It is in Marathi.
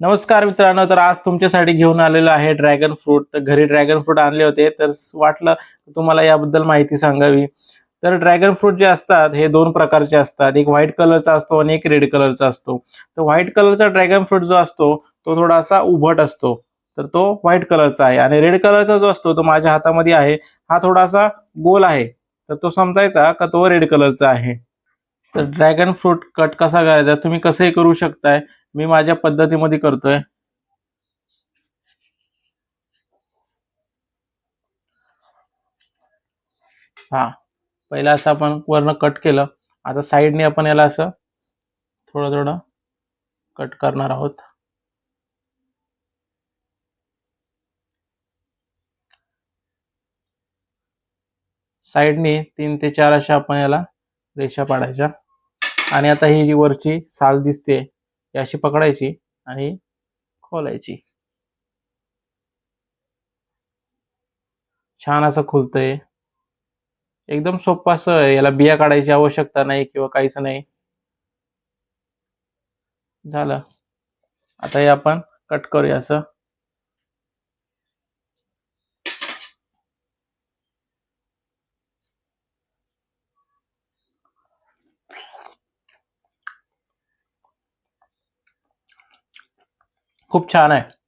नमस्कार मित्रांनो, तर आज तुमच्यासाठी घेऊन आलेलो आहे ड्रॅगन फ्रूट. तर घरी ड्रॅगन फ्रूट आणले होते, तर वाटलं तुम्हाला याबद्दल माहिती सांगावी. तर ड्रॅगन फ्रूट जे असतात हे दोन प्रकारचे असतात. एक व्हाईट कलरचा असतो आणि एक रेड कलरचा असतो. तर व्हाईट कलरचा ड्रॅगन फ्रूट जो असतो तो थोडासा उभट असतो, तर तो व्हाईट कलरचा आहे. आणि रेड कलरचा जो असतो तो माझ्या हातामध्ये आहे, हा थोडासा गोल आहे, तर तो समजायचा का तो रेड कलरचा आहे. तर ड्रॅगन फ्रूट कट कसा करायचा तुम्ही कसंही करू शकताय, मी माझ्या पद्धतीमध्ये करतोय. हा, पहिला असं आपण वरनं कट केलं. आता साईडने आपण याला असं थोडं थोडं कट करणार आहोत. साईडने 3 ते 4 अशा आपण याला रेषा पाडायच्या. आणि आता ही जी वरची साल दिसते ती अशी पकडायची आणि खोलायची. छान असं खुलतंय. एकदम सोपं असं आहे. याला बिया काढायची आवश्यकता नाही किंवा काहीच नाही. झालं. आता हे आपण कट करूया असं. खूप छान आहे.